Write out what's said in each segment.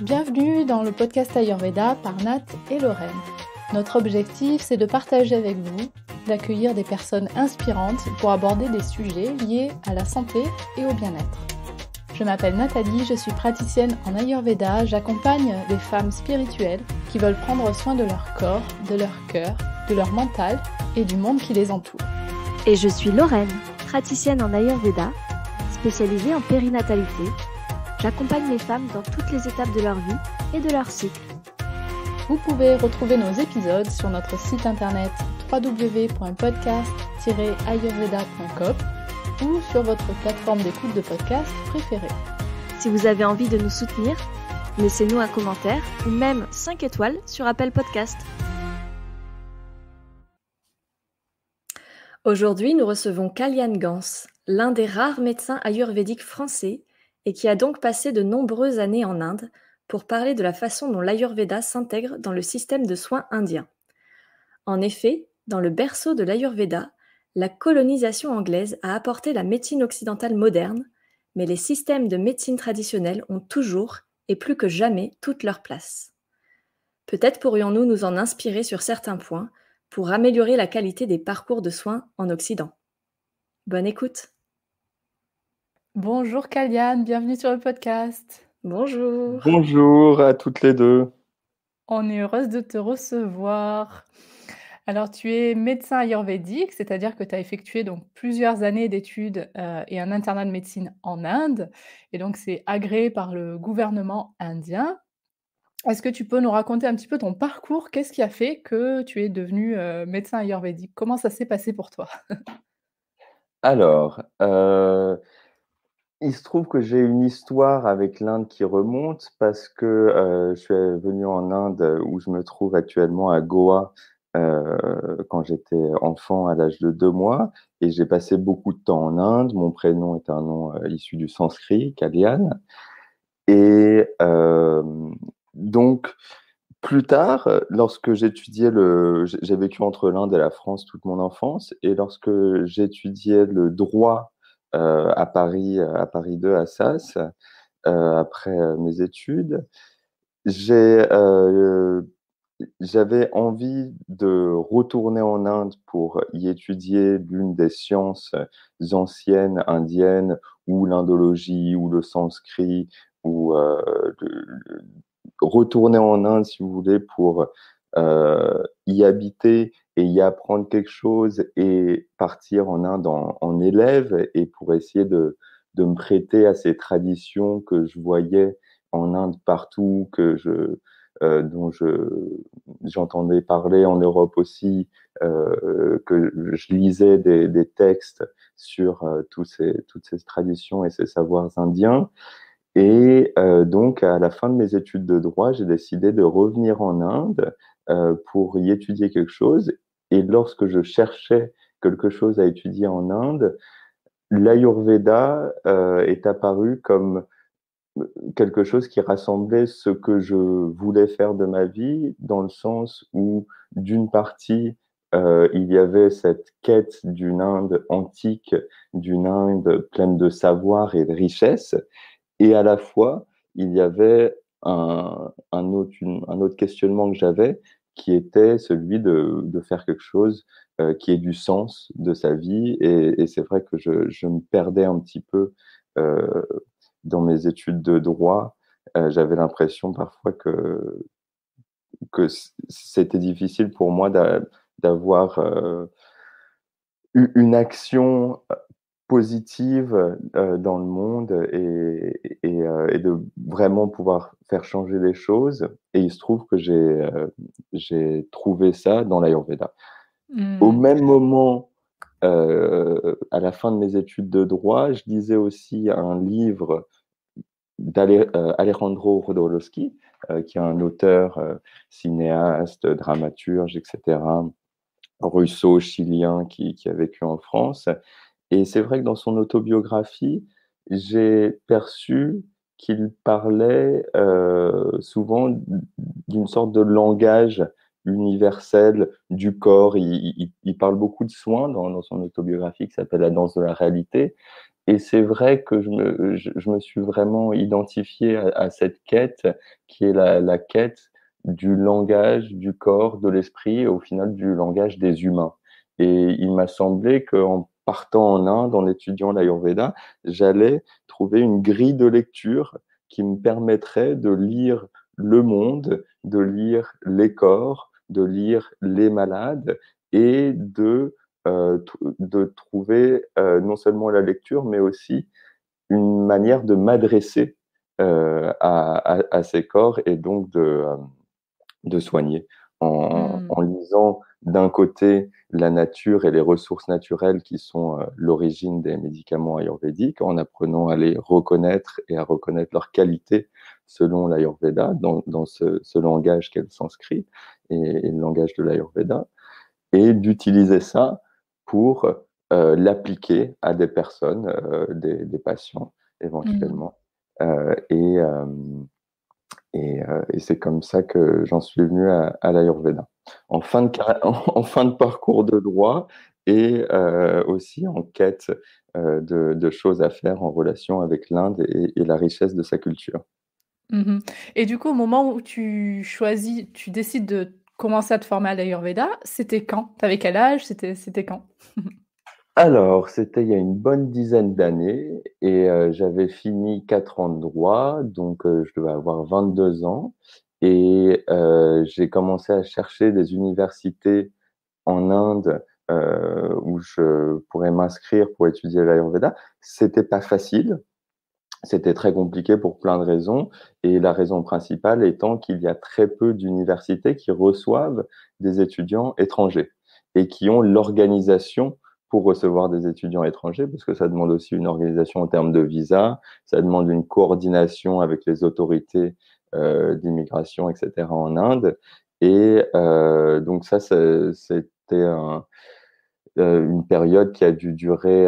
Bienvenue dans le podcast Ayurveda par Nat et Lorraine. Notre objectif, c'est de partager avec vous, d'accueillir des personnes inspirantes pour aborder des sujets liés à la santé et au bien-être. Je m'appelle Nathalie, je suis praticienne en Ayurveda, j'accompagne des femmes spirituelles qui veulent prendre soin de leur corps, de leur cœur, de leur mental et du monde qui les entoure. Et je suis Lorraine, praticienne en Ayurveda, spécialisée en périnatalité. J'accompagne les femmes dans toutes les étapes de leur vie et de leur cycle. Vous pouvez retrouver nos épisodes sur notre site internet www.podcast-ayurveda.com ou sur votre plateforme d'écoute de podcast préférée. Si vous avez envie de nous soutenir, laissez-nous un commentaire ou même 5 étoiles sur Apple Podcast. Aujourd'hui, nous recevons Kalyan Gans, l'un des rares médecins ayurvédiques français et qui a donc passé de nombreuses années en Inde pour parler de la façon dont l'Ayurveda s'intègre dans le système de soins indien. En effet, dans le berceau de l'Ayurveda, la colonisation anglaise a apporté la médecine occidentale moderne, mais les systèmes de médecine traditionnelle ont toujours, et plus que jamais, toute leur place. Peut-être pourrions-nous nous en inspirer sur certains points pour améliorer la qualité des parcours de soins en Occident. Bonne écoute! Bonjour Kalyan, bienvenue sur le podcast. Bonjour! Bonjour à toutes les deux. On est heureuse de te recevoir. Alors, tu es médecin ayurvédique, c'est-à-dire que tu as effectué donc plusieurs années d'études et un internat de médecine en Inde, et donc c'est agréé par le gouvernement indien. Est-ce que tu peux nous raconter un petit peu ton parcours? Qu'est-ce qui a fait que tu es devenu médecin ayurvédique? Comment ça s'est passé pour toi? Alors, il se trouve que j'ai une histoire avec l'Inde qui remonte parce que je suis venu en Inde où je me trouve actuellement à Goa quand j'étais enfant à l'âge de 2 mois et j'ai passé beaucoup de temps en Inde. Mon prénom est un nom issu du sanskrit, Kalyan. Et donc, plus tard, lorsque j'étudiais j'ai vécu entre l'Inde et la France toute mon enfance, et lorsque j'étudiais le droit à Paris 2, à Sas, après mes études, j'avais envie de retourner en Inde pour y étudier l'une des sciences anciennes indiennes, ou l'indologie, ou le sanskrit, ou retourner en Inde, si vous voulez, pour y habiter et y apprendre quelque chose et partir en Inde en élève, et pour essayer de me prêter à ces traditions que je voyais en Inde partout, dont j'entendais parler en Europe aussi, que je lisais des textes sur toutes ces traditions et ces savoirs indiens. Et donc, à la fin de mes études de droit, j'ai décidé de revenir en Inde pour y étudier quelque chose. Et lorsque je cherchais quelque chose à étudier en Inde, l'Ayurveda est apparu comme quelque chose qui rassemblait ce que je voulais faire de ma vie, dans le sens où, d'une partie, il y avait cette quête d'une Inde antique, d'une Inde pleine de savoir et de richesse, et à la fois, il y avait un autre questionnement que j'avais, qui était celui de faire quelque chose qui ait du sens de sa vie. Et c'est vrai que je me perdais un petit peu euh, dans mes études de droit. J'avais l'impression parfois que c'était difficile pour moi d'avoir une action positive dans le monde, et de vraiment pouvoir faire changer les choses. Et il se trouve que j'ai trouvé ça dans l'Ayurveda. Au Mmh. même moment, à la fin de mes études de droit, je lisais aussi un livre d'Alejandro Jodorowsky, qui est un auteur, cinéaste, dramaturge, etc., russo-chilien qui a vécu en France. Et c'est vrai que dans son autobiographie, j'ai perçu qu'il parlait souvent d'une sorte de langage universel du corps. Il parle beaucoup de soins dans son autobiographie qui s'appelle La danse de la réalité. et c'est vrai que je me suis vraiment identifié à cette quête qui est la quête du langage, du corps, de l'esprit, et au final du langage des humains. Et il m'a semblé qu'en partant en Inde, en étudiant l'Ayurveda, j'allais trouver une grille de lecture qui me permettrait de lire le monde, de lire les corps, de lire les malades et de trouver non seulement la lecture, mais aussi une manière de m'adresser à ces corps et donc de soigner. En lisant d'un côté la nature et les ressources naturelles qui sont l'origine des médicaments ayurvédiques, en apprenant à les reconnaître et à reconnaître leur qualité selon l'Ayurveda, dans ce langage qu'est le sanskrit et le langage de l'Ayurveda, et d'utiliser ça pour l'appliquer à des personnes, des patients Mmh. éventuellement. Euh, et, euh, et c'est comme ça que j'en suis venu à l'Ayurveda. En fin de parcours de droit et aussi en quête de choses à faire en relation avec l'Inde et la richesse de sa culture. Mmh. Et du coup, au moment où tu décides de commencer à te former à l'Ayurveda, c'était quand? T'avais quel âge? C'était quand? Alors, c'était il y a une bonne dizaine d'années et j'avais fini 4 ans de droit, donc je devais avoir 22 ans et j'ai commencé à chercher des universités en Inde où je pourrais m'inscrire pour étudier l'Ayurveda. C'était pas facile, c'était très compliqué pour plein de raisons et la raison principale étant qu'il y a très peu d'universités qui reçoivent des étudiants étrangers et qui ont l'organisation pour recevoir des étudiants étrangers, parce que ça demande aussi une organisation en termes de visa, ça demande une coordination avec les autorités d'immigration, etc. en Inde. Et donc ça, c'était une période qui a dû durer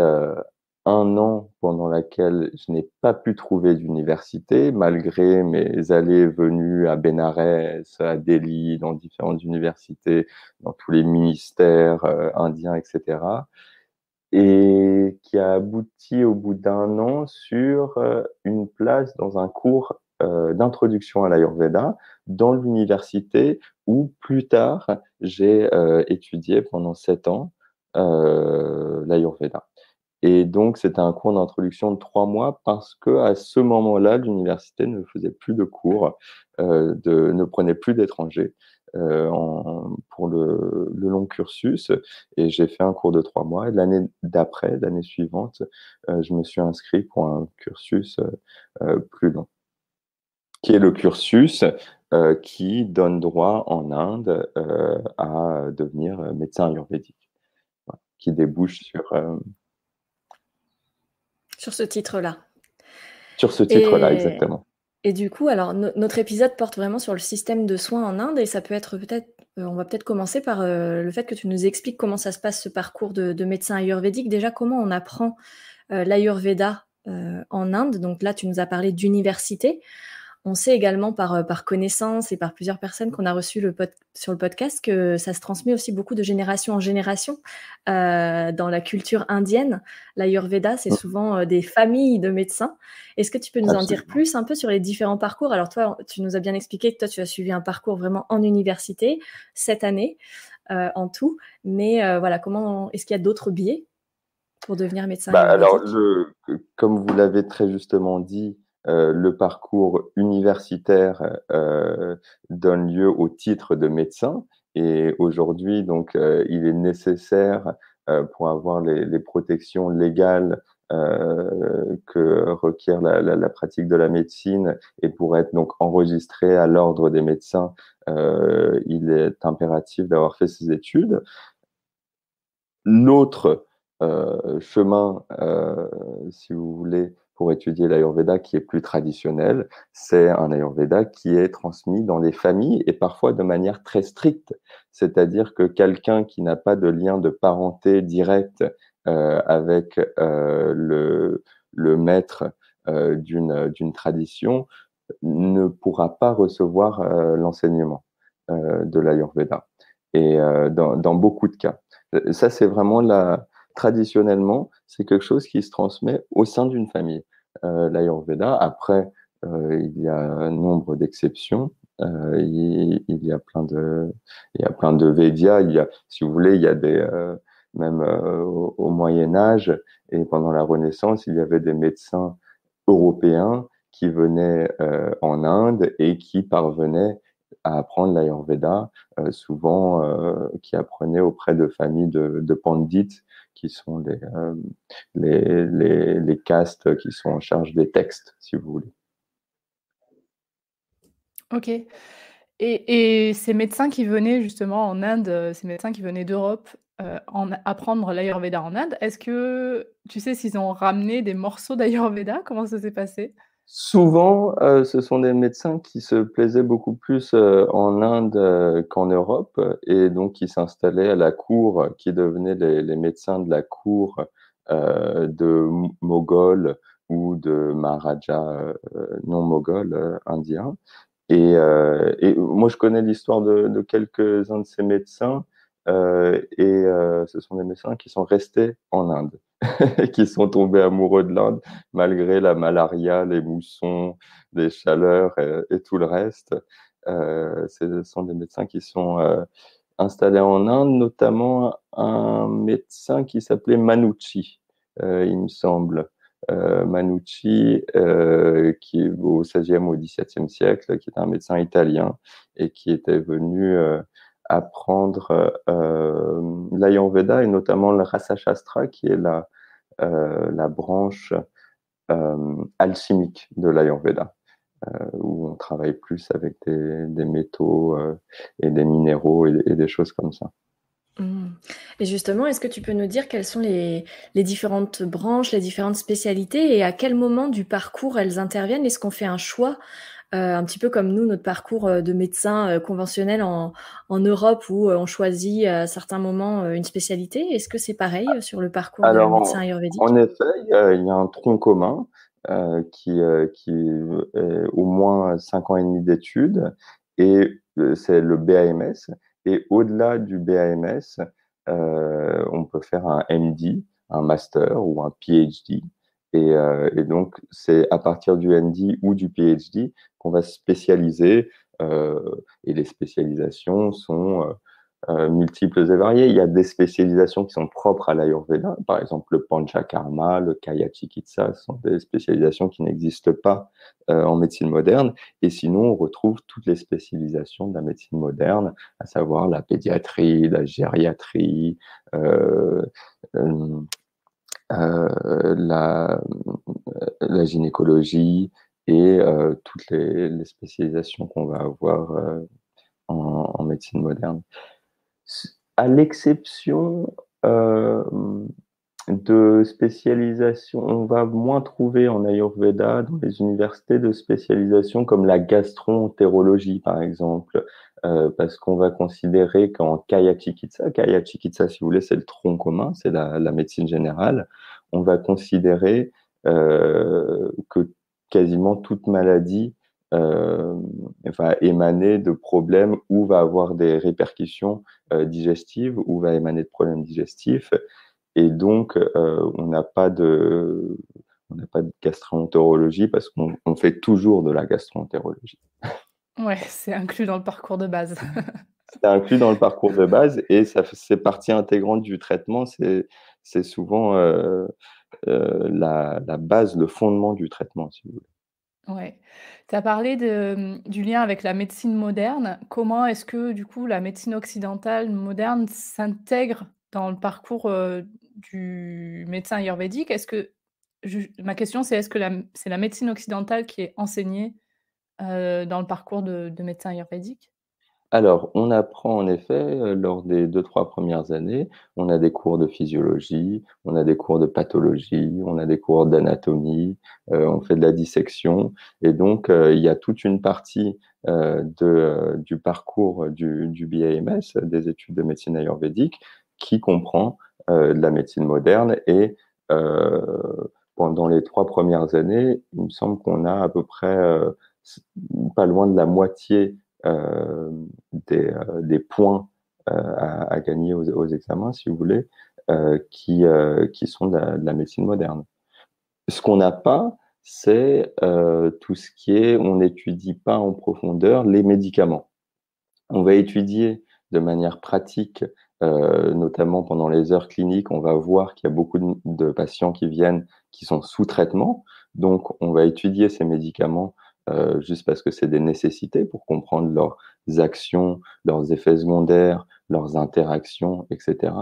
1 an pendant laquelle je n'ai pas pu trouver d'université, malgré mes allées et venues à Bénarès, à Delhi, dans différentes universités, dans tous les ministères indiens, etc. Et qui a abouti au bout d'1 an sur une place dans un cours d'introduction à l'Ayurveda dans l'université où plus tard j'ai étudié pendant 7 ans l'Ayurveda. Et donc, c'était un cours d'introduction de 3 mois parce que à ce moment-là, l'université ne faisait plus de cours, ne prenait plus d'étrangers pour le long cursus. Et j'ai fait un cours de 3 mois. Et l'année d'après, l'année suivante, je me suis inscrit pour un cursus plus long, qui est le cursus qui donne droit en Inde à devenir médecin ayurvédique, voilà, qui débouche Sur ce titre-là. sur ce titre-là, Et, exactement. et du coup, alors notre épisode porte vraiment sur le système de soins en Inde et ça peut être on va peut-être commencer par le fait que tu nous expliques comment ça se passe ce parcours de médecin ayurvédique. Déjà, comment on apprend l'Ayurveda en Inde. Donc là, tu nous as parlé d'université. On sait également par connaissance et par plusieurs personnes qu'on a reçues sur le podcast que ça se transmet aussi beaucoup de génération en génération. Dans la culture indienne, l'Ayurveda, c'est souvent des familles de médecins. Est-ce que tu peux nous en dire Absolument. plus un peu sur les différents parcours? Alors toi, tu nous as bien expliqué que toi, tu as suivi un parcours vraiment en université, 7 années en tout. Mais voilà, est-ce qu'il y a d'autres biais pour devenir médecin Alors, ayurvédique? comme vous l'avez très justement dit, le parcours universitaire donne lieu au titre de médecin. Et aujourd'hui, donc, il est nécessaire pour avoir les protections légales que requiert la pratique de la médecine et pour être donc enregistré à l'ordre des médecins, il est impératif d'avoir fait ses études. L'autre chemin, si vous voulez, pour étudier l'Ayurveda qui est plus traditionnel, c'est un Ayurveda qui est transmis dans les familles et parfois de manière très stricte. C'est-à-dire que quelqu'un qui n'a pas de lien de parenté direct avec le maître d'une tradition ne pourra pas recevoir l'enseignement de l'Ayurveda. Et dans beaucoup de cas. Ça, c'est vraiment traditionnellement, c'est quelque chose qui se transmet au sein d'une famille. L'Ayurveda, après, il y a un nombre d'exceptions. Il y a plein de Védias. Si vous voulez, il y a même au Moyen Âge et pendant la Renaissance, il y avait des médecins européens qui venaient en Inde et qui parvenaient à apprendre l'Ayurveda, souvent qui apprenaient auprès de familles de pandits, qui sont les castes qui sont en charge des textes, si vous voulez. Ok. Et ces médecins qui venaient justement en Inde, ces médecins qui venaient d'Europe, apprendre l'Ayurveda en Inde, est-ce que tu sais s'ils ont ramené des morceaux d'Ayurveda? Comment ça s'est passé? Souvent, ce sont des médecins qui se plaisaient beaucoup plus en Inde qu'en Europe et donc qui s'installaient à la cour, qui devenaient les médecins de la cour de Moghols ou de Maharajas non moghols indiens. Et moi, je connais l'histoire de quelques-uns de ces médecins ce sont des médecins qui sont restés en Inde, qui sont tombés amoureux de l'Inde malgré la malaria, les moussons, les chaleurs et tout le reste. Ce sont des médecins qui sont installés en Inde, notamment un médecin qui s'appelait Manucci, il me semble. Manucci, qui est au XVIe ou au XVIIe siècle, qui est un médecin italien et qui était venu apprendre l'Ayurveda et notamment le Rasa Shastra, qui est la branche alchimique de l'Ayurveda, où on travaille plus avec des métaux et des minéraux et des choses comme ça. Et justement, est-ce que tu peux nous dire quelles sont les différentes branches, les différentes spécialités et à quel moment du parcours elles interviennent? Est-ce qu'on fait un choix, un petit peu comme nous, notre parcours de médecin conventionnel en Europe où on choisit à certains moments une spécialité? Est-ce que c'est pareil sur le parcours de médecin ayurvédique? En effet, il y a un tronc commun qui est au moins 5 ans et demi d'études et c'est le BAMS. Et au-delà du BAMS, on peut faire un MD, un master ou un PhD. Et donc, c'est à partir du MD ou du PhD qu'on va se spécialiser. Et les spécialisations sont multiples et variées. Il y a des spécialisations qui sont propres à l'Ayurveda, par exemple le Panchakarma, le Kaya Chikitsa, ce sont des spécialisations qui n'existent pas en médecine moderne. Et sinon, on retrouve toutes les spécialisations de la médecine moderne, à savoir la pédiatrie, la gériatrie, la gynécologie et toutes les spécialisations qu'on va avoir en médecine moderne. À l'exception de spécialisation, on va moins trouver en Ayurveda dans les universités de spécialisation comme la gastro-entérologie par exemple, parce qu'on va considérer qu'en Kaya Chikitsa, si vous voulez, c'est le tronc commun, c'est la médecine générale, on va considérer que quasiment toute maladie va émaner de problèmes ou va avoir des répercussions digestives ou va émaner de problèmes digestifs. Et donc, on n'a pas de gastro-entérologie parce qu'on fait toujours de la gastro-entérologie. Ouais, c'est inclus dans le parcours de base. C'est inclus dans le parcours de base et c'est partie intégrante du traitement. C'est souvent la base, le fondement du traitement, si vous voulez. Ouais. Tu as parlé du lien avec la médecine moderne. Comment est-ce que, du coup, la médecine occidentale moderne s'intègre dans le parcours, du médecin ayurvédique? Ma question, c'est est-ce que c'est la médecine occidentale qui est enseignée, dans le parcours de médecin ayurvédique? Alors, on apprend en effet, lors des 2-3 premières années, on a des cours de physiologie, on a des cours de pathologie, on a des cours d'anatomie, on fait de la dissection et donc il y a toute une partie du parcours du BAMS, des études de médecine ayurvédique, qui comprend de la médecine moderne et pendant les 3 premières années, il me semble qu'on a à peu près pas loin de la moitié des points à gagner aux examens, si vous voulez, qui sont de la médecine moderne. Ce qu'on n'a pas, c'est tout ce qui est, on n'étudie pas en profondeur les médicaments. On va étudier de manière pratique, notamment pendant les heures cliniques, on va voir qu'il y a beaucoup de patients qui viennent, qui sont sous traitement. Donc, on va étudier ces médicaments juste parce que c'est des nécessités pour comprendre leurs actions, leurs effets secondaires, leurs interactions, etc.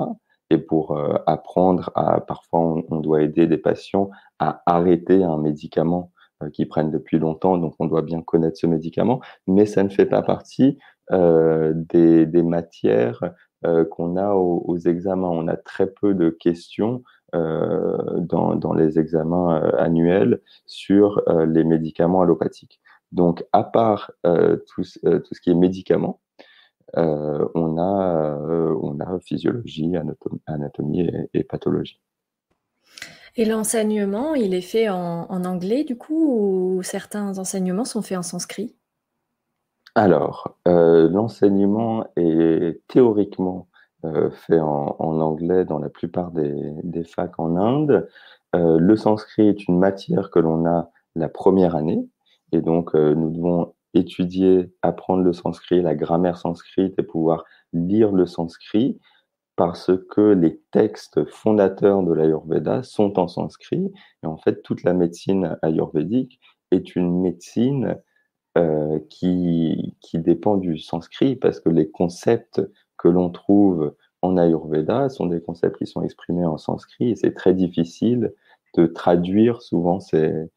Et pour apprendre à, parfois, on doit aider des patients à arrêter un médicament qu'ils prennent depuis longtemps, donc on doit bien connaître ce médicament, mais ça ne fait pas partie des matières qu'on a aux examens. On a très peu de questions dans les examens annuels sur les médicaments allopathiques. Donc, à part tout ce qui est médicaments, on a physiologie, anatomie et pathologie. Et l'enseignement, il est fait en anglais, du coup, ou certains enseignements sont faits en sanskrit? Alors, l'enseignement est théoriquement fait en anglais dans la plupart des facs en Inde. Le sanskrit est une matière que l'on a la première année, et donc nous devons étudier, apprendre le sanskrit, la grammaire sanskrite et pouvoir lire le sanskrit parce que les textes fondateurs de l'Ayurveda sont en sanskrit. Et en fait, toute la médecine ayurvédique est une médecine qui dépend du sanskrit, parce que les concepts que l'on trouve en Ayurveda sont des concepts qui sont exprimés en sanskrit, et c'est très difficile de traduire souvent ces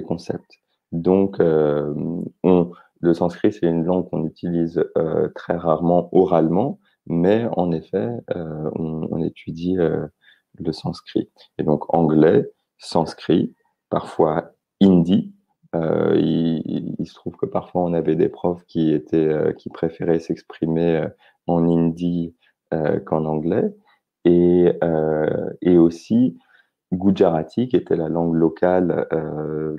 concepts. Donc, le sanskrit, c'est une langue qu'on utilise très rarement oralement, mais en effet, on étudie le sanskrit. Et donc, anglais, sanskrit, parfois hindi. Il se trouve que parfois on avait des profs qui préféraient s'exprimer en hindi qu'en anglais, et aussi Gujarati, qui était la langue locale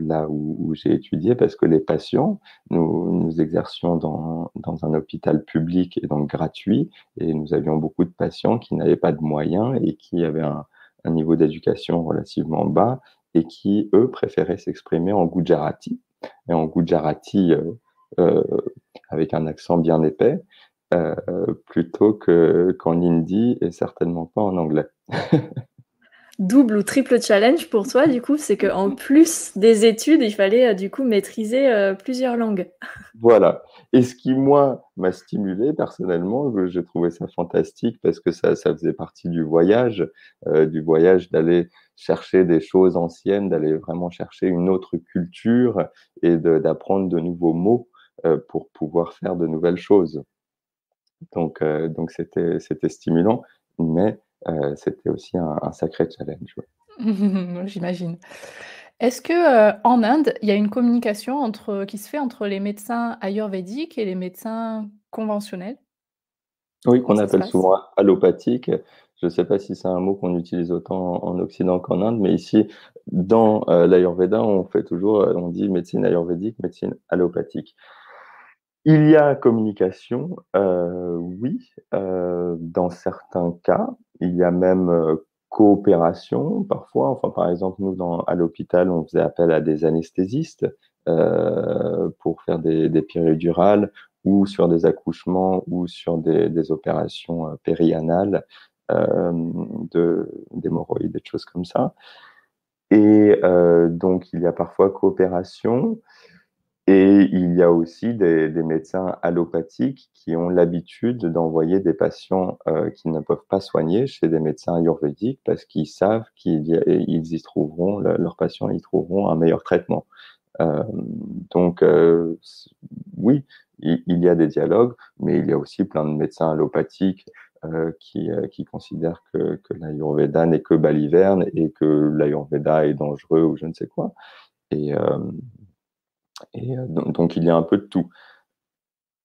là où j'ai étudié, parce que les patients, nous exercions dans un hôpital public et donc gratuit, et nous avions beaucoup de patients qui n'avaient pas de moyens et qui avaient un niveau d'éducation relativement bas, et qui, eux, préféraient s'exprimer en Gujarati, et en Gujarati euh, avec un accent bien épais, plutôt qu'en hindi, et certainement pas en anglais. Double ou triple challenge pour toi, du coup, c'est qu'en plus des études, il fallait du coup maîtriser plusieurs langues. Voilà. Et ce qui, moi, m'a stimulé personnellement, j'ai trouvé ça fantastique parce que ça faisait partie du voyage d'aller chercher des choses anciennes, d'aller vraiment chercher une autre culture et d'apprendre de nouveaux mots pour pouvoir faire de nouvelles choses. Donc c'était stimulant, mais c'était aussi un sacré challenge. Ouais. J'imagine. Est-ce que en Inde, il y a une communication qui se fait entre les médecins ayurvédiques et les médecins conventionnels? Oui, Comment qu'on ça se appelle passe? souvent allopathique. Je ne sais pas si c'est un mot qu'on utilise autant en Occident qu'en Inde, mais ici, dans l'Ayurveda, on fait toujours, on dit médecine ayurvédique, médecine allopathique. Il y a communication, oui, dans certains cas. Il y a même coopération parfois. Enfin, par exemple, nous, à l'hôpital, on faisait appel à des anesthésistes pour faire des péridurales, ou sur des accouchements, ou sur des opérations périanales d'hémorroïdes, des choses comme ça. Et donc, il y a parfois coopération. Et il y a aussi des médecins allopathiques qui ont l'habitude d'envoyer des patients qui ne peuvent pas soigner chez des médecins ayurvédiques, parce qu'ils savent qu'ils y trouveront, leurs patients y trouveront un meilleur traitement. Euh, donc, oui, il y a des dialogues, mais il y a aussi plein de médecins allopathiques qui considèrent que l'Ayurveda n'est que baliverne, et que l'Ayurveda est dangereux ou je ne sais quoi. Et, donc, il y a un peu de tout.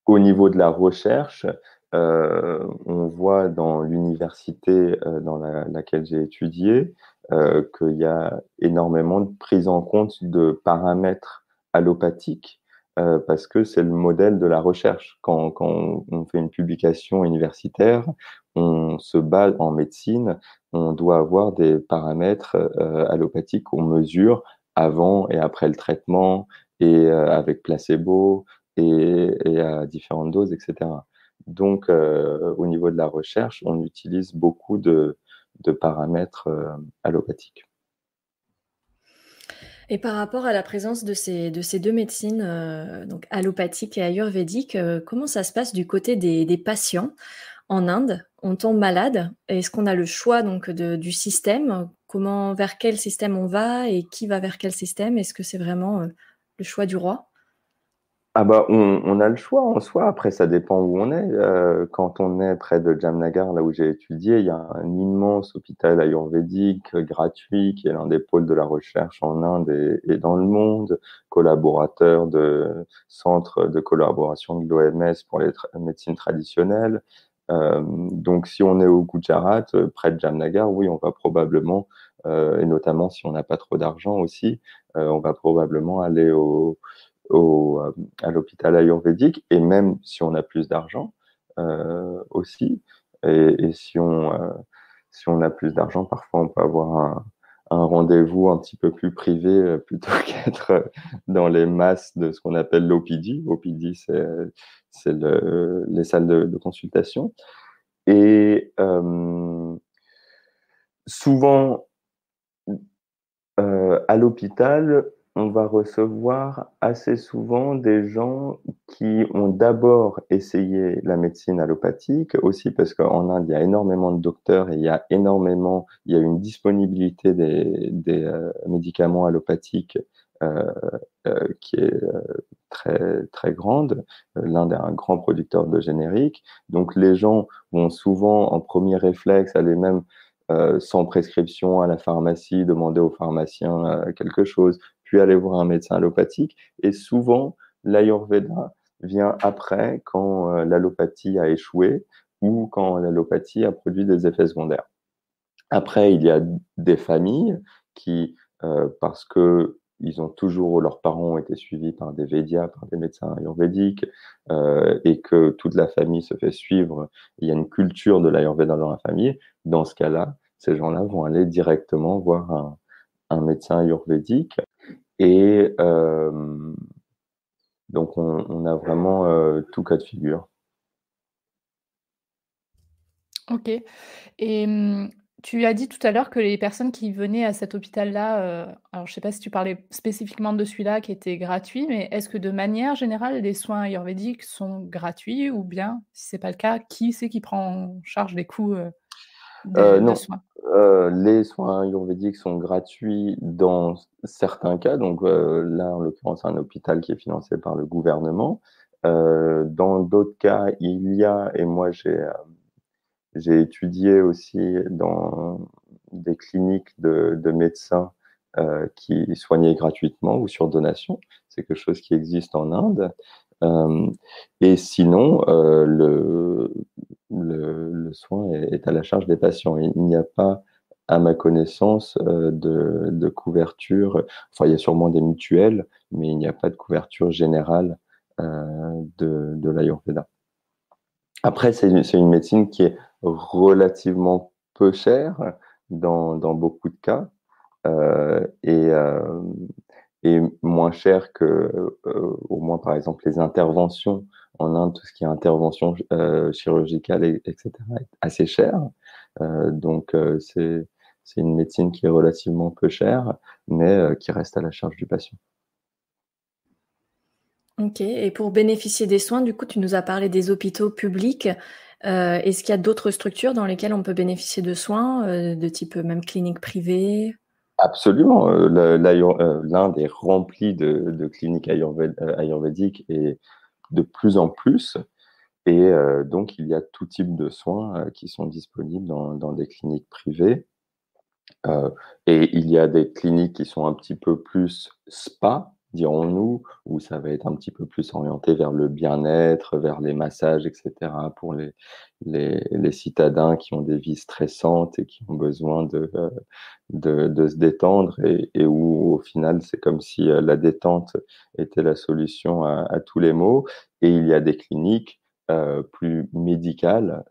Au niveau de la recherche, on voit dans l'université dans laquelle j'ai étudié qu'il y a énormément de prise en compte de paramètres allopathiques, parce que c'est le modèle de la recherche. Quand on fait une publication universitaire, on se base en médecine on doit avoir des paramètres allopathiques qu'on mesure avant et après le traitement et avec placebo et à différentes doses, etc. Donc, au niveau de la recherche, on utilise beaucoup de paramètres allopathiques. Et par rapport à la présence de ces deux médecines, donc allopathique et ayurvédique, comment ça se passe du côté des patients? En Inde, on tombe malade. Est-ce qu'on a le choix donc du système? Vers quel système on va et qui va vers quel système? Est-ce que c'est vraiment le choix du roi? Ah bah on a le choix en soi, après ça dépend où on est. Quand on est près de Jamnagar, là où j'ai étudié, il y a un immense hôpital ayurvédique gratuit qui est l'un des pôles de la recherche en Inde et dans le monde, collaborateur de centre de collaboration de l'OMS pour les médecines traditionnelles. Donc si on est au Gujarat, près de Jamnagar, oui, on va probablement, et notamment si on n'a pas trop d'argent aussi, on va probablement aller à l'hôpital ayurvédique, et même si on a plus d'argent aussi. Et si on a plus d'argent, parfois on peut avoir un rendez-vous un petit peu plus privé plutôt qu'être dans les masses de ce qu'on appelle l'OPD. OPD, c'est les salles de consultation. Et souvent, à l'hôpital, on va recevoir assez souvent des gens qui ont d'abord essayé la médecine allopathique, aussi parce qu'en Inde, il y a énormément de docteurs et il y a une disponibilité des médicaments allopathiques euh, qui est très, très grande. L'Inde est un grand producteur de génériques. Donc, les gens vont souvent, en premier réflexe, aller même sans prescription à la pharmacie, demander au pharmacien quelque chose, puis aller voir un médecin allopathique. Et souvent, l'Ayurveda vient après quand l'allopathie a échoué ou quand l'allopathie a produit des effets secondaires. Après, il y a des familles qui, parce que ils ont toujours, leurs parents ont été suivis par des Védias, par des médecins ayurvédiques, et que toute la famille se fait suivre, il y a une culture de l'Ayurveda dans la famille. Dans ce cas-là, ces gens-là vont aller directement voir un médecin ayurvédique. Et donc, on a vraiment tout cas de figure. Ok. Et tu as dit tout à l'heure que les personnes qui venaient à cet hôpital-là, alors je ne sais pas si tu parlais spécifiquement de celui-là qui était gratuit, mais est-ce que de manière générale, les soins ayurvédiques sont gratuits ou bien, si ce n'est pas le cas, qui c'est qui prend en charge les coûts de Non, soins? les soins ayurvédiques sont gratuits dans certains cas. Donc là, en l'occurrence, c'est un hôpital qui est financé par le gouvernement. Dans d'autres cas, il y a, et moi j'ai étudié aussi dans des cliniques de médecins qui soignaient gratuitement ou sur donation. C'est quelque chose qui existe en Inde. Euh, et sinon, le soin est à la charge des patients. Il n'y a pas, à ma connaissance, de couverture. Enfin, il y a sûrement des mutuelles, mais il n'y a pas de couverture générale de l'Ayurveda. Après, c'est une médecine qui est relativement peu chère dans beaucoup de cas euh, et, euh, et moins chère que, au moins par exemple, les interventions en Inde, tout ce qui est intervention chirurgicale, etc., est assez cher. C'est une médecine qui est relativement peu chère, mais qui reste à la charge du patient. Ok. Et pour bénéficier des soins, du coup, tu nous as parlé des hôpitaux publics. Est-ce qu'il y a d'autres structures dans lesquelles on peut bénéficier de soins, de type même clinique privée? Absolument. L'Inde est remplie de cliniques ayurvédiques et de plus en plus. Et donc, il y a tout type de soins qui sont disponibles dans des cliniques privées. Euh, et il y a des cliniques qui sont un petit peu plus spa, dirons-nous, où ça va être un petit peu plus orienté vers le bien-être, vers les massages, etc., pour les citadins qui ont des vies stressantes et qui ont besoin de se détendre et où au final c'est comme si la détente était la solution à tous les maux. Et il y a des cliniques plus médicales,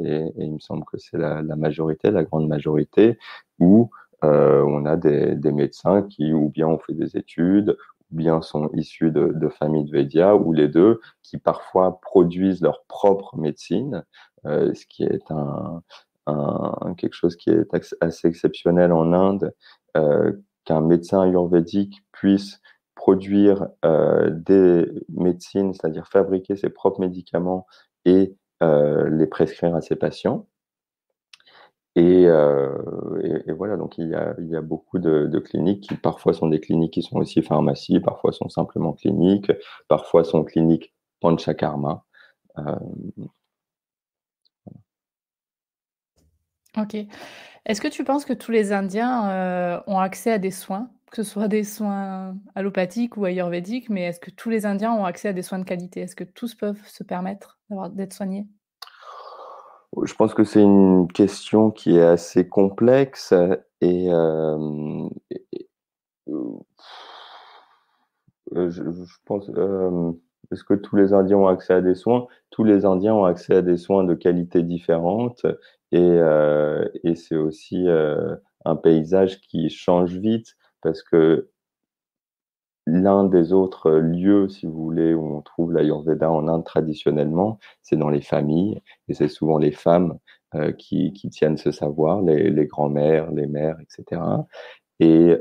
et il me semble que c'est la majorité, la grande majorité, où on a des médecins qui ou bien ont fait des études, ou bien sont issus de familles de Védia, ou les deux, qui parfois produisent leur propre médecine, ce qui est quelque chose qui est assez exceptionnel en Inde, qu'un médecin ayurvédique puisse produire des médecines, c'est-à-dire fabriquer ses propres médicaments et les prescrire à ses patients. Et voilà, donc il y a beaucoup de cliniques qui parfois sont des cliniques qui sont aussi pharmacies, parfois sont simplement cliniques, parfois sont cliniques Panchakarma. Euh, Ok. Est-ce que tu penses que tous les Indiens ont accès à des soins, que ce soit des soins allopathiques ou ayurvédiques, mais est-ce que tous les Indiens ont accès à des soins de qualité? Est-ce que tous peuvent se permettre d'être soignés? je pense que c'est une question qui est assez complexe euh, je pense, est-ce que tous les Indiens ont accès à des soins? Tous les Indiens ont accès à des soins de qualité différente et c'est aussi un paysage qui change vite parce que l'un des autres lieux, si vous voulez, où on trouve l'Ayurveda en Inde traditionnellement, c'est dans les familles et c'est souvent les femmes qui tiennent ce savoir, les grands-mères, les mères, etc. Et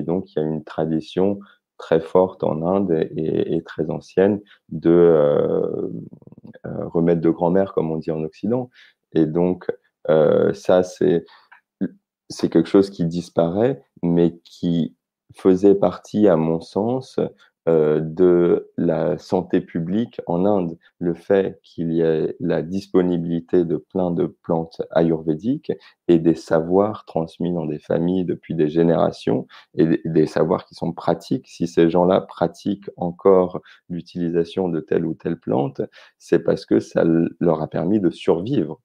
donc, il y a une tradition très forte en Inde et très ancienne de remède de grand-mère, comme on dit en Occident. Et donc, ça, c'est quelque chose qui disparaît, mais qui faisait partie, à mon sens, de la santé publique en Inde. Le fait qu'il y ait la disponibilité de plein de plantes ayurvédiques et des savoirs transmis dans des familles depuis des générations et des savoirs qui sont pratiques. Si ces gens-là pratiquent encore l'utilisation de telle ou telle plante, c'est parce que ça leur a permis de survivre,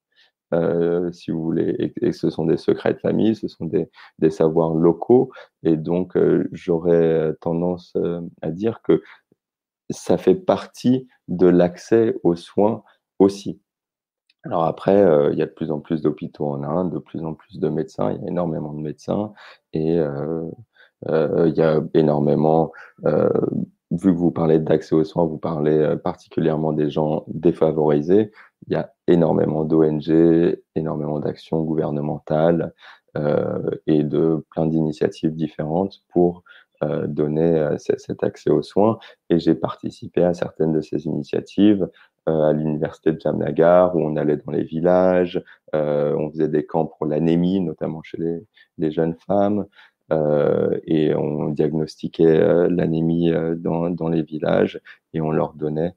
si vous voulez, et ce sont des secrets de famille, ce sont des savoirs locaux, et donc j'aurais tendance à dire que ça fait partie de l'accès aux soins aussi. Alors après, il y a de plus en plus d'hôpitaux en Inde, de plus en plus de médecins, il y a énormément de médecins, et il y a énormément, euh, vu que vous parlez d'accès aux soins, vous parlez particulièrement des gens défavorisés, il y a énormément d'ONG, énormément d'actions gouvernementales et de plein d'initiatives différentes pour donner cet accès aux soins. Et j'ai participé à certaines de ces initiatives à l'université de Jamnagar, où on allait dans les villages, on faisait des camps pour l'anémie, notamment chez les jeunes femmes. Et on diagnostiquait l'anémie dans les villages et on leur donnait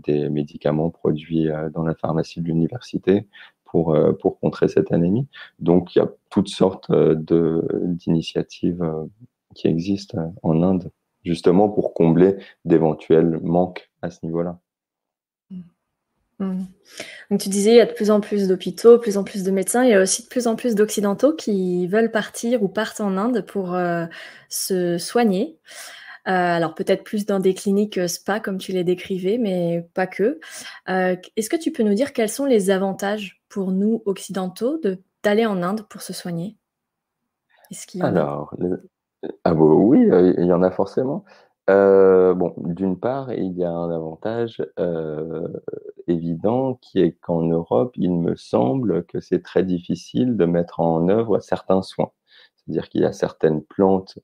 des médicaments produits dans la pharmacie de l'université pour contrer cette anémie. Donc, il y a toutes sortes d'initiatives qui existent en Inde, justement pour combler d'éventuels manques à ce niveau-là. Mmh. Donc tu disais, il y a de plus en plus d'hôpitaux, de plus en plus de médecins, il y a aussi de plus en plus d'Occidentaux qui veulent partir ou partent en Inde pour se soigner. Alors peut-être plus dans des cliniques spa comme tu les décrivais, mais pas que. Est-ce que tu peux nous dire quels sont les avantages pour nous occidentaux d'aller en Inde pour se soigner? Est-ce qu'il y en a? Alors, ah bon, oui, il y en a forcément. Bon, d'une part, il y a un avantage évident qui est qu'en Europe, il me semble que c'est très difficile de mettre en œuvre certains soins. C'est-à-dire qu'il y a certaines plantes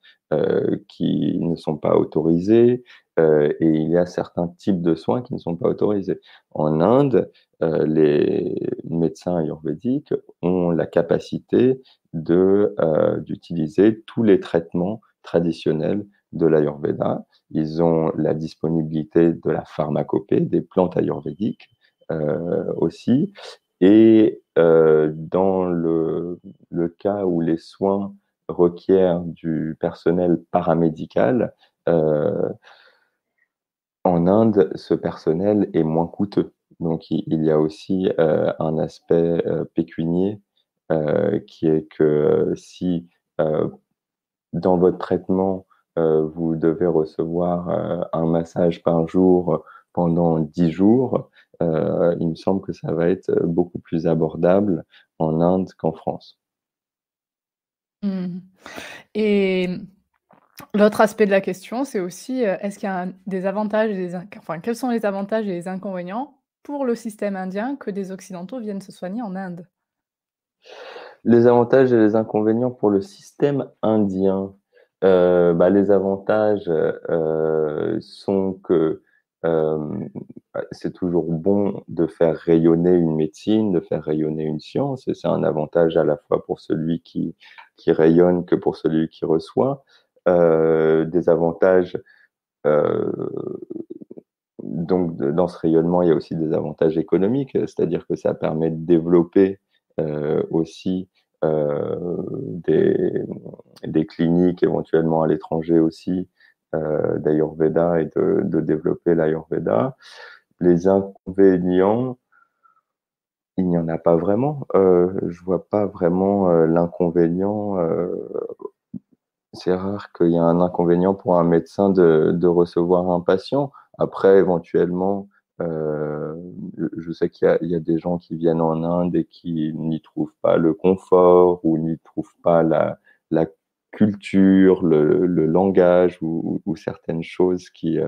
qui ne sont pas autorisées et il y a certains types de soins qui ne sont pas autorisés. En Inde, les médecins ayurvédiques ont la capacité d'utiliser tous les traitements traditionnels de l'Ayurveda. Ils ont la disponibilité de la pharmacopée, des plantes ayurvédiques aussi. Et dans le cas où les soins requièrent du personnel paramédical, en Inde, ce personnel est moins coûteux. Donc, il y a aussi un aspect pécunier qui est que si euh, dans votre traitement, vous devez recevoir un massage par jour pendant 10 jours, il me semble que ça va être beaucoup plus abordable en Inde qu'en France. Mmh. Et l'autre aspect de la question, c'est aussi, est-ce qu'il y a des avantages et enfin, quels sont les avantages et les inconvénients pour le système indien que des occidentaux viennent se soigner en Inde? Les avantages et les inconvénients pour le système indien. Les avantages sont que c'est toujours bon de faire rayonner une médecine, de faire rayonner une science, et c'est un avantage à la fois pour celui qui rayonne que pour celui qui reçoit. Des avantages, euh, donc dans ce rayonnement, il y a aussi des avantages économiques, c'est-à-dire que ça permet de développer aussi euh, des, des cliniques éventuellement à l'étranger aussi d'Ayurveda et de développer l'Ayurveda. Les inconvénients, il n'y en a pas vraiment. Je vois pas vraiment l'inconvénient. C'est rare qu'il y ait un inconvénient pour un médecin de recevoir un patient. Après, éventuellement, euh, je sais il y a des gens qui viennent en Inde et qui n'y trouvent pas le confort ou n'y trouvent pas la culture, le langage ou certaines choses qui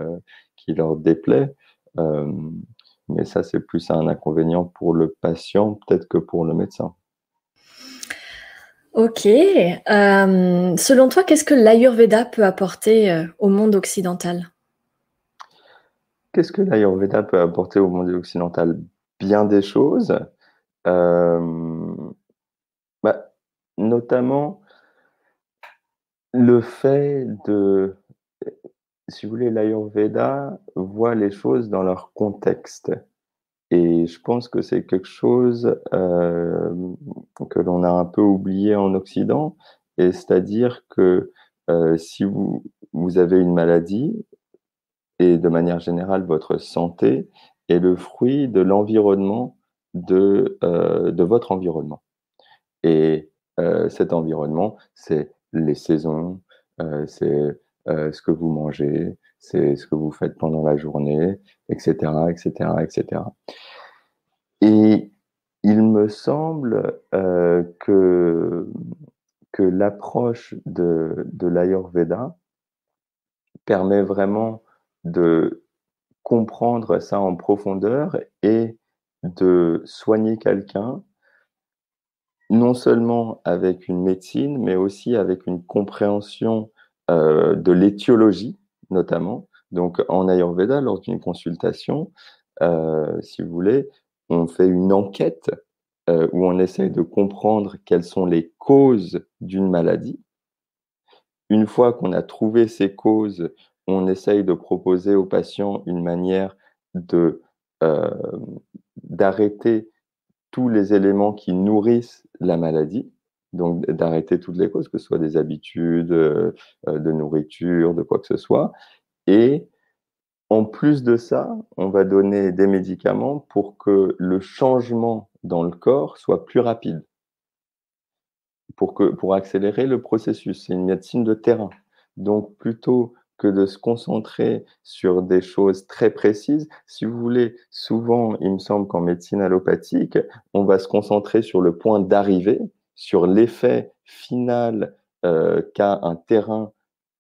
leur déplaît. Euh, mais ça, c'est plus un inconvénient pour le patient, peut-être que pour le médecin. Ok. Selon toi, qu'est-ce que l'Ayurveda peut apporter au monde occidental? Qu'est-ce que l'Ayurveda peut apporter au monde occidental? Bien des choses. Euh, bah, Notamment le fait si vous voulez, l'Ayurveda voit les choses dans leur contexte. Et je pense que c'est quelque chose que l'on a un peu oublié en Occident. Et c'est-à-dire que si vous avez une maladie, et de manière générale, votre santé est le fruit de l'environnement, de votre environnement. Et cet environnement, c'est les saisons, c'est ce que vous mangez, c'est ce que vous faites pendant la journée, etc., etc., etc. Et il me semble que l'approche de l'Ayurveda permet vraiment de comprendre ça en profondeur et de soigner quelqu'un non seulement avec une médecine, mais aussi avec une compréhension de l'étiologie, notamment. Donc, en Ayurveda, lors d'une consultation, si vous voulez, on fait une enquête où on essaye de comprendre quelles sont les causes d'une maladie. Une fois qu'on a trouvé ces causes, on essaye de proposer aux patients une manière de euh, d'arrêter tous les éléments qui nourrissent la maladie, donc d'arrêter toutes les causes, que ce soit des habitudes de nourriture, de quoi que ce soit. Et en plus de ça, on va donner des médicaments pour que le changement dans le corps soit plus rapide, pour accélérer le processus. C'est une médecine de terrain. Donc, plutôt que de se concentrer sur des choses très précises, si vous voulez, souvent, il me semble qu'en médecine allopathique, on va se concentrer sur le point d'arrivée, sur l'effet final qu'a un terrain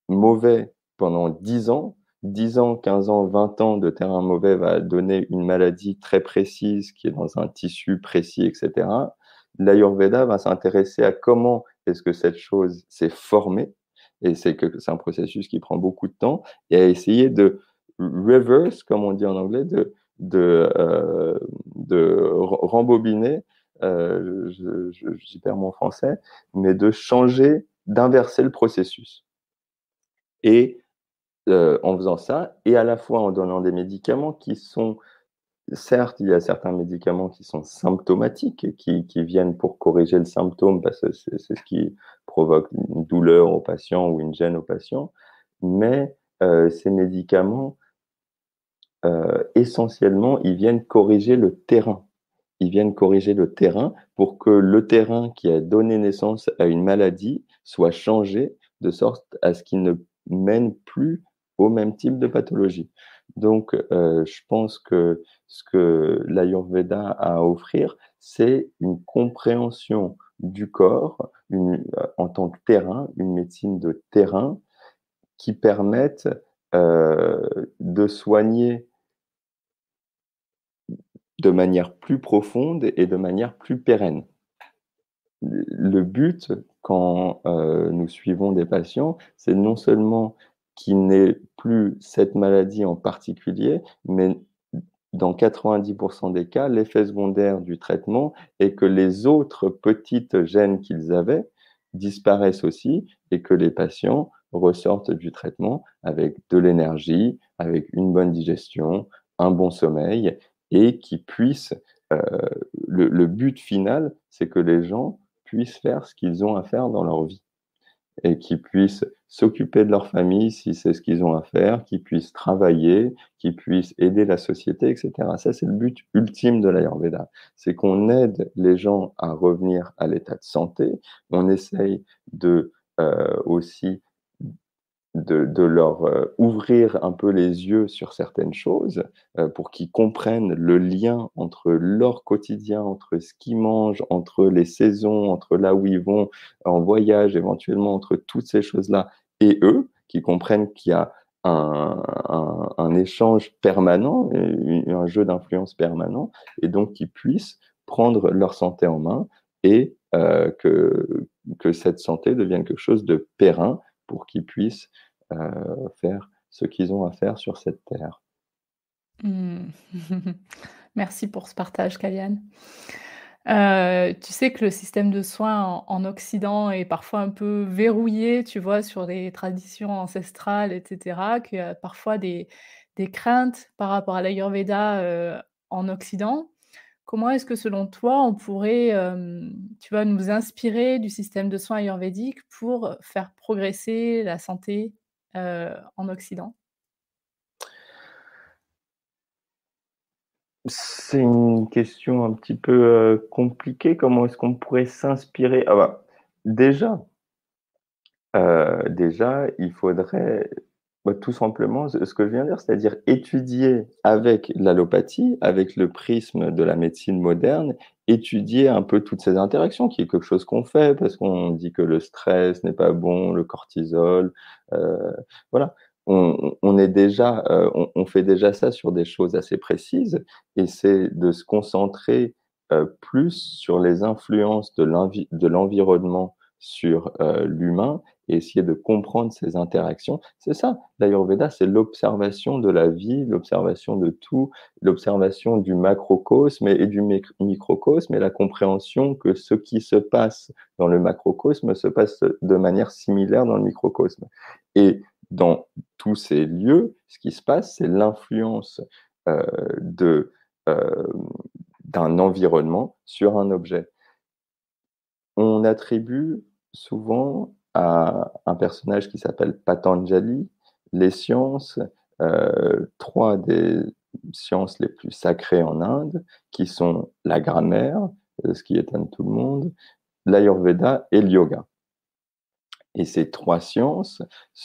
mauvais pendant 10 ans. 10 ans, 15 ans, 20 ans de terrain mauvais va donner une maladie très précise qui est dans un tissu précis, etc. L'Ayurveda va s'intéresser à comment est-ce que cette chose s'est formée, et c'est un processus qui prend beaucoup de temps, et à essayer de reverse, comme on dit en anglais, de rembobiner, j'y perds mon français, mais de changer, d'inverser le processus. Et en faisant ça, et à la fois en donnant des médicaments qui sont, certes, il y a certains médicaments qui sont symptomatiques, qui viennent pour corriger le symptôme, parce que c'est ce qui provoque une douleur au patient ou une gêne au patient, mais ces médicaments, essentiellement, ils viennent corriger le terrain. Ils viennent corriger le terrain pour que le terrain qui a donné naissance à une maladie soit changé de sorte à ce qu'il ne mène plus au même type de pathologie. Donc, je pense que ce que l'Ayurveda a à offrir, c'est une compréhension du corps en tant que terrain, une médecine de terrain qui permette de soigner de manière plus profonde et de manière plus pérenne. Le but, quand nous suivons des patients, c'est non seulement qu'ils n'aient plus cette maladie en particulier, mais dans 90% des cas, l'effet secondaire du traitement est que les autres petites gènes qu'ils avaient disparaissent aussi et que les patients ressortent du traitement avec de l'énergie, avec une bonne digestion, un bon sommeil et qui puissent, euh, le but final, c'est que les gens puissent faire ce qu'ils ont à faire dans leur vie et qu'ils puissent s'occuper de leur famille si c'est ce qu'ils ont à faire, qu'ils puissent travailler, qu'ils puissent aider la société, etc. Ça, c'est le but ultime de l'Ayurveda. C'est qu'on aide les gens à revenir à l'état de santé. On essaye aussi de leur ouvrir un peu les yeux sur certaines choses pour qu'ils comprennent le lien entre leur quotidien, entre ce qu'ils mangent, entre les saisons, entre là où ils vont en voyage, éventuellement entre toutes ces choses-là et eux, qui comprennent qu'il y a un échange permanent, un jeu d'influence permanent, et donc qu'ils puissent prendre leur santé en main et que cette santé devienne quelque chose de périn pour qu'ils puissent faire ce qu'ils ont à faire sur cette terre. Mmh. Merci pour ce partage, Kalian. Tu sais que le système de soins en Occident est parfois un peu verrouillé, tu vois, sur les traditions ancestrales et cetera, qu'il y a parfois des craintes par rapport à l'Ayurveda, en Occident. Comment est-ce que selon toi, on pourrait, tu vois, nous inspirer du système de soins ayurvédique pour faire progresser la santé, en Occident? C'est une question un petit peu compliquée. Comment est-ce qu'on pourrait s'inspirer? Ah bah, déjà, il faudrait tout simplement ce que je viens de dire, c'est-à-dire étudier avec l'allopathie, avec le prisme de la médecine moderne, étudier un peu toutes ces interactions, qui est quelque chose qu'on fait parce qu'on dit que le stress n'est pas bon, le cortisol, voilà. On est déjà, on fait déjà ça sur des choses assez précises et c'est de se concentrer plus sur les influences de l'environnement sur l'humain et essayer de comprendre ces interactions. C'est ça, l'Ayurveda, c'est l'observation de la vie, l'observation de tout, l'observation du macrocosme et du microcosme et la compréhension que ce qui se passe dans le macrocosme se passe de manière similaire dans le microcosme. Et dans tous ces lieux, ce qui se passe, c'est l'influence euh, de, euh, d'un environnement sur un objet. On attribue souvent à un personnage qui s'appelle Patanjali les sciences, trois des sciences les plus sacrées en Inde, qui sont la grammaire, ce qui étonne tout le monde, l'Ayurveda et le yoga. Et ces trois sciences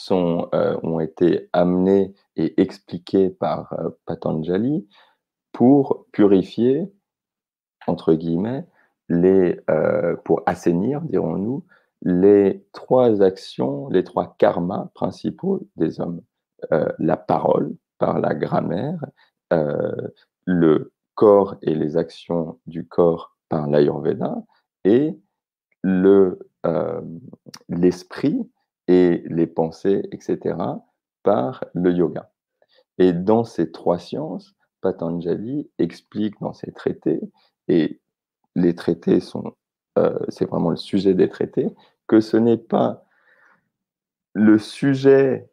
ont été amenées et expliquées par Patanjali pour purifier, entre guillemets, pour assainir, dirons-nous, les trois actions, les trois karmas principaux des hommes. La parole, par la grammaire, euh, le corps et les actions du corps par l'Ayurveda, et le, euh, l'esprit et les pensées, etc., par le yoga. Et dans ces trois sciences, Patanjali explique dans ses traités, et les traités c'est vraiment le sujet des traités, que ce n'est pas le sujet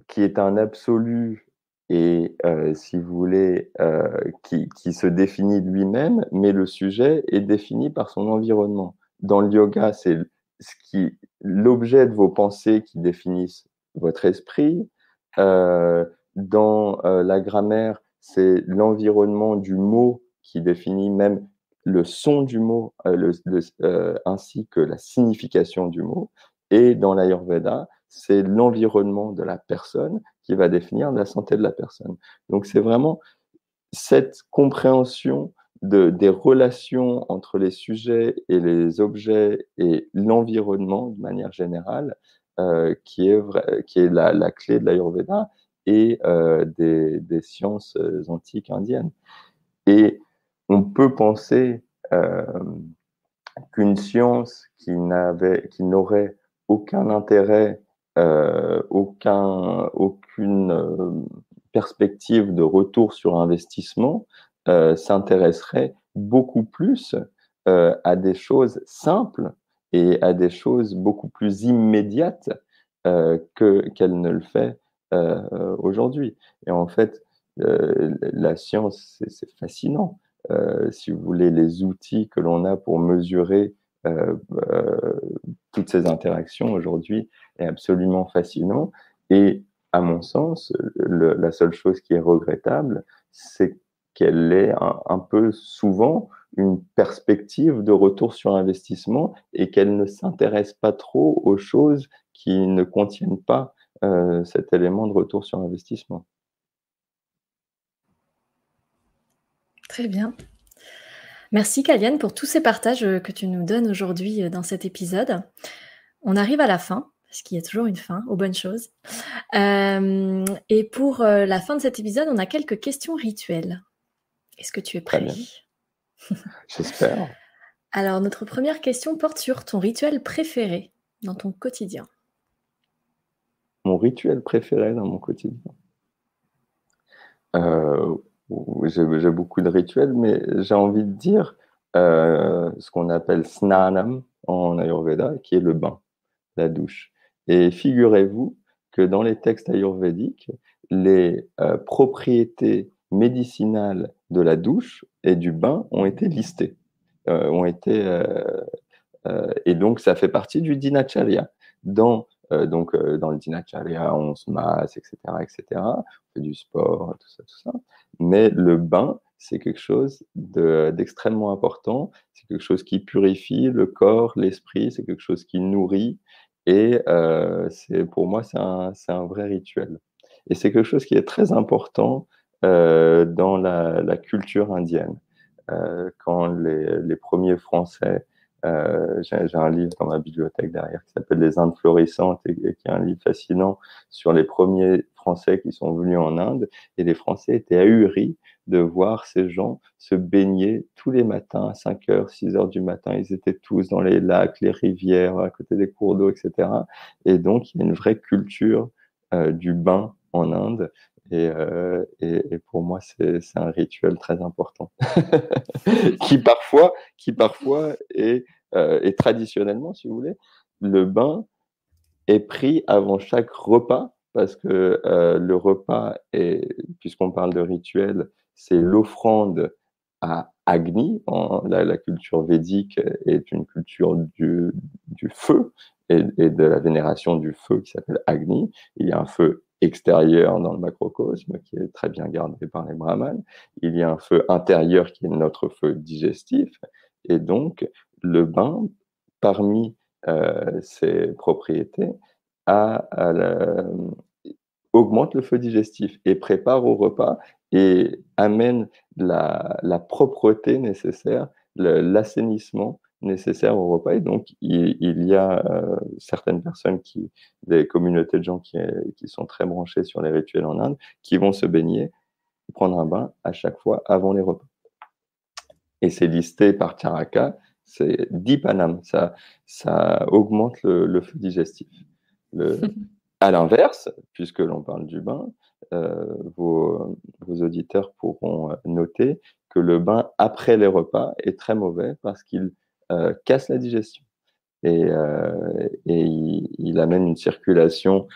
qui est un absolu et, si vous voulez, qui se définit lui-même, mais le sujet est défini par son environnement. Dans le yoga, c'est l'objet de vos pensées qui définissent votre esprit. Dans la grammaire, c'est l'environnement du mot qui définit même le son du mot, ainsi que la signification du mot. Et dans l'Ayurveda, c'est l'environnement de la personne qui va définir la santé de la personne. Donc, c'est vraiment cette compréhension des relations entre les sujets et les objets et l'environnement de manière générale qui est la clé de l'Ayurveda et des sciences antiques indiennes. Et on peut penser qu'une science qui n'aurait aucun intérêt, aucune perspective de retour sur investissement, s'intéresserait beaucoup plus à des choses simples et à des choses beaucoup plus immédiates qu'elle ne le fait aujourd'hui. Et en fait, la science, c'est fascinant. Si vous voulez, les outils que l'on a pour mesurer euh, euh, toutes ces interactions aujourd'hui est absolument fascinant. Et à mon sens, la seule chose qui est regrettable, c'est qu'elle ait un peu souvent une perspective de retour sur investissement et qu'elle ne s'intéresse pas trop aux choses qui ne contiennent pas cet élément de retour sur investissement. Très bien. Merci Kalian pour tous ces partages que tu nous donnes aujourd'hui dans cet épisode. On arrive à la fin, parce qu'il y a toujours une fin aux bonnes choses. Et pour la fin de cet épisode, on a quelques questions rituelles. Est-ce que tu es prêt? Très bien. J'espère. Alors, notre première question porte sur ton rituel préféré dans ton quotidien. Mon rituel préféré dans mon quotidien. J'ai beaucoup de rituels, mais j'ai envie de dire ce qu'on appelle snanam en Ayurveda, qui est le bain, la douche. Et figurez-vous que dans les textes ayurvédiques, les propriétés médicinales de la douche et du bain ont été listées, et donc ça fait partie du dinacharya. Dans le dinacharya, on se masse, etc., on fait du sport, tout ça. Mais le bain, c'est quelque chose d'extrêmement important. C'est quelque chose qui purifie le corps, l'esprit. C'est quelque chose qui nourrit. Et pour moi, c'est un vrai rituel. Et c'est quelque chose qui est très important dans la culture indienne. Quand les premiers Français, j'ai un livre dans ma bibliothèque derrière qui s'appelle Les Indes florissantes et qui est un livre fascinant sur les premiers Français qui sont venus en Inde. Et les Français étaient ahuris de voir ces gens se baigner tous les matins à 5h, 6h du matin. Ils étaient tous dans les lacs, les rivières, à côté des cours d'eau, etc. Et donc, il y a une vraie culture du bain en Inde. Et pour moi, c'est un rituel très important qui parfois est traditionnellement, si vous voulez, le bain est pris avant chaque repas parce que le repas puisqu'on parle de rituel, c'est l'offrande à Agni. La culture védique est une culture du feu et de la vénération du feu qui s'appelle Agni. Il y a un feu extérieur dans le macrocosme qui est très bien gardé par les brahmanes. Il y a un feu intérieur qui est notre feu digestif. Et donc, le bain, parmi ses propriétés, augmente le feu digestif et prépare au repas et amène la propreté nécessaire, l'assainissement nécessaire au repas. Et donc, il y a certaines personnes, des communautés de gens qui sont très branchées sur les rituels en Inde, qui vont se baigner, prendre un bain à chaque fois avant les repas. Et c'est listé par Charaka, c'est Dipanam, ça augmente le feu digestif. À l'inverse, puisque l'on parle du bain, vos auditeurs pourront noter que le bain après les repas est très mauvais parce qu'il casse la digestion et il amène une circulation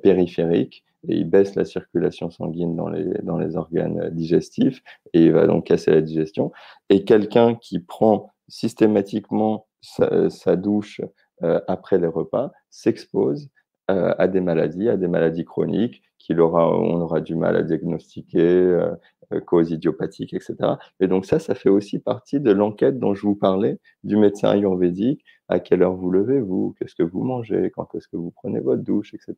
périphérique et il baisse la circulation sanguine dans les organes digestifs et il va donc casser la digestion. Et quelqu'un qui prend systématiquement sa douche après les repas s'expose à des maladies chroniques on aura du mal à diagnostiquer causes idiopathiques, etc. Et donc ça fait aussi partie de l'enquête dont je vous parlais, du médecin ayurvédique. À quelle heure vous levez-vous? Qu'est-ce que vous mangez? Quand est-ce que vous prenez votre douche, etc.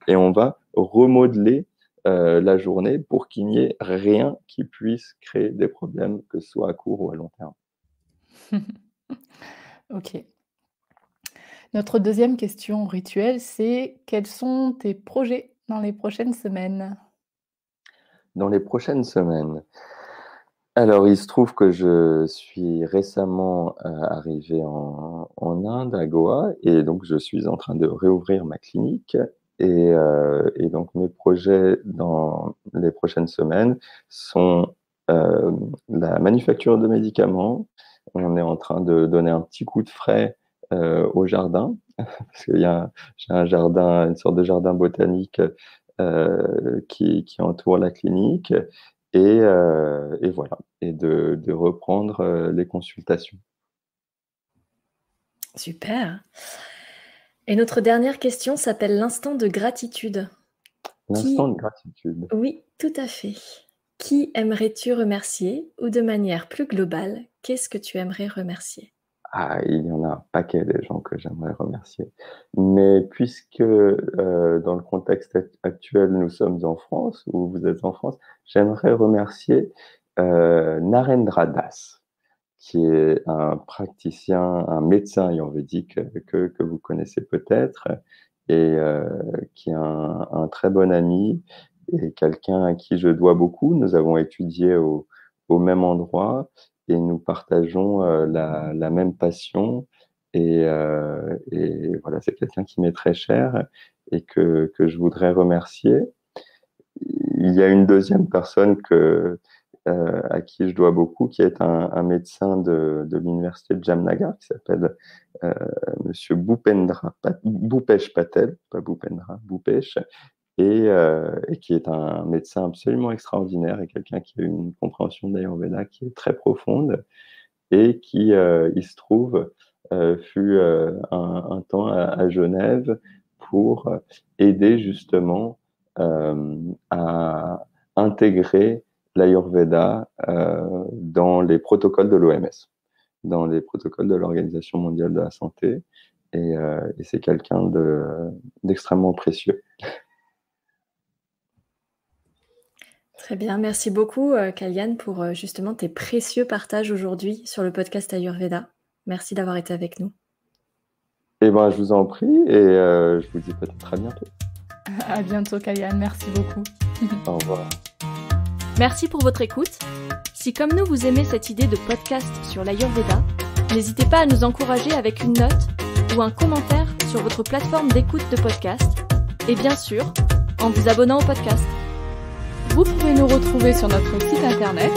Et on va remodeler la journée pour qu'il n'y ait rien qui puisse créer des problèmes, que ce soit à court ou à long terme. Ok. Notre deuxième question rituelle, c'est quels sont tes projets dans les prochaines semaines? Dans les prochaines semaines. Alors, il se trouve que je suis récemment arrivé en Inde, à Goa, et donc je suis en train de réouvrir ma clinique. Et donc, mes projets dans les prochaines semaines sont la manufacture de médicaments. On est en train de donner un petit coup de frais au jardin, parce qu'il y a j'ai un jardin, une sorte de jardin botanique qui entoure la clinique. Et voilà, et de reprendre les consultations. Super. Et notre dernière question s'appelle l'instant de gratitude. L'instant de gratitude. Oui, tout à fait. Qui aimerais-tu remercier? Ou de manière plus globale, qu'est-ce que tu aimerais remercier? Ah, il y en a un paquet de gens que j'aimerais remercier. Mais puisque dans le contexte actuel, nous sommes en France, ou vous êtes en France, j'aimerais remercier Narendra Das, qui est un praticien, un médecin ayurvédique que vous connaissez peut-être, et qui est un très bon ami et quelqu'un à qui je dois beaucoup. Nous avons étudié au même endroit et nous partageons la même passion. Et voilà, c'est quelqu'un qui m'est très cher et que je voudrais remercier. Il y a une deuxième personne à qui je dois beaucoup, qui est un médecin de l'université de Jamnagar, qui s'appelle Monsieur Bhupesh Patel, pas Bhupendra, Bhupesh, et qui est un médecin absolument extraordinaire et quelqu'un qui a une compréhension de l'Ayurveda qui est très profonde et qui, il se trouve, fut un temps à Genève pour aider justement à intégrer l'Ayurveda dans les protocoles de l'OMS, dans les protocoles de l'Organisation mondiale de la santé, et c'est quelqu'un d'extrêmement précieux. Très bien, merci beaucoup Kalyan pour justement tes précieux partages aujourd'hui sur le podcast Ayurveda. Merci d'avoir été avec nous. Eh ben, je vous en prie et je vous dis peut-être à bientôt. À bientôt Kalyan, merci beaucoup. Au revoir. Merci pour votre écoute. Si comme nous vous aimez cette idée de podcast sur l'Ayurveda, n'hésitez pas à nous encourager avec une note ou un commentaire sur votre plateforme d'écoute de podcast et bien sûr en vous abonnant au podcast. Vous pouvez nous retrouver sur notre site internet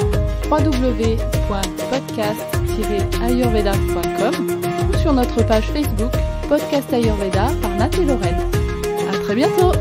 www.podcast-ayurveda.com ou sur notre page Facebook Podcast Ayurveda par Nat et Lorraine. À très bientôt!